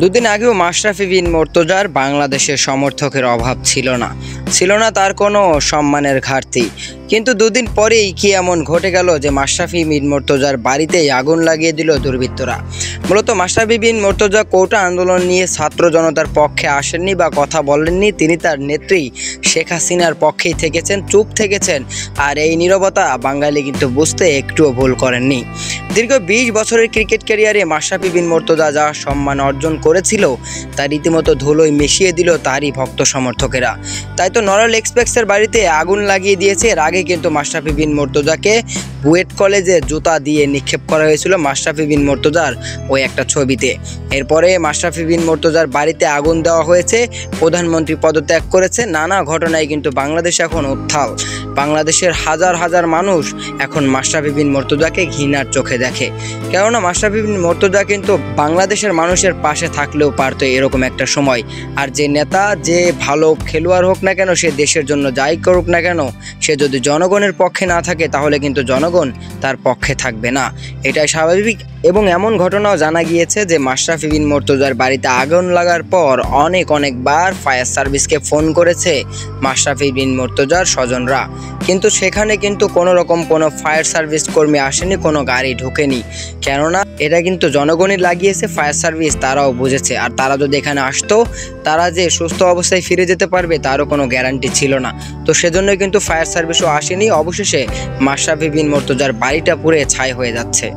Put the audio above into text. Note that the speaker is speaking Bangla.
দুদিন আগেও মাশরাফি বিন মুর্তজার বাংলাদেশের সমর্থকের অভাব ছিল না তার কোনো সম্মানের ঘাটতি। কিন্তু দুদিন পরেই কি এমন ঘটে গেল যে মাশরাফি বিন মুর্তজার বাড়িতেই আগুন লাগিয়ে দিল দুর্বৃত্তরা। মূলত মাশরাফি বিন মুর্তজা কোটা আন্দোলন নিয়ে ছাত্র জনতার পক্ষে আসেননি বা কথা বলেননি, তিনি তার নেত্রী শেখ হাসিনার পক্ষেই থেকেছেন, চুপ থেকেছেন। আর এই নীরবতা বাঙালি কিন্তু বুঝতে একটুও ভুল করেননি। দীর্ঘ 20 বছরের ক্রিকেট ক্যারিয়ারে মাশরাফি বিন মুর্তজা যা সম্মান অর্জন করেছিল তা রীতিমতো ধুলোয় মিশিয়ে দিল তারই ভক্ত সমর্থকেরা। তাই তো নরাল এক্সপ্রেসের বাড়িতে আগুন লাগিয়ে দিয়েছে। এর আগে কিন্তু মাশরাফি বিন মুর্তজাকে বুয়েট কলেজে জুতা দিয়ে নিক্ষেপ করা হয়েছিল মাশরাফি বিন মুর্তজার ওই একটা ছবিতে। এরপরে মাশরাফি বিন মুর্তজার বাড়িতে আগুন দেওয়া হয়েছে, প্রধানমন্ত্রী পদত্যাগ করেছে। নানা ঘটনায় কিন্তু বাংলাদেশ এখন উত্তাল। বাংলাদেশের হাজার হাজার মানুষ এখন মাশরাফি বিন মুর্তজাকে ঘৃণার চোখে দেখে। কেননা মাশরাফি বিন মুর্তজা কিন্তু বাংলাদেশের মানুষের পাশে থাকলেও পারতো এরকম একটা সময়। আর যে নেতা, যে ভালো খেলোয়াড় হোক না কেন, সে দেশের জন্য যাই করুক না কেন, সে যদি জনগণের পক্ষে না থাকে তাহলে কিন্তু জনগণ তার পক্ষে থাকবে না, এটাই স্বাভাবিক। এবং এমন ঘটনাও জানা গিয়েছে যে মাশরাফি বিন মুর্তজার বাড়িতে আগুন লাগার পর অনেকবার ফায়ার সার্ভিসকে ফোন করেছে মাশরাফি বিন মুর্তজার স্বজনরা, কিন্তু সেখানে কিন্তু কোনো রকম কোনো ফায়ার সার্ভিস কর্মী আসেনি, কোনো গাড়ি ঢোকেনি। কেননা এটা কিন্তু জনগণই লাগিয়েছে ফায়ার সার্ভিস, তারাও বুঝেছে। আর তারা যদি এখানে আসতো, তারা যে সুস্থ অবস্থায় ফিরে যেতে পারবে তারও কোনো গ্যারান্টি ছিল না। তো সেজন্য কিন্তু ফায়ার সার্ভিসও আসেনি। অবশেষে মাশরাফি বিন মুর্তজার বাড়িটা পুড়ে ছাই হয়ে যাচ্ছে।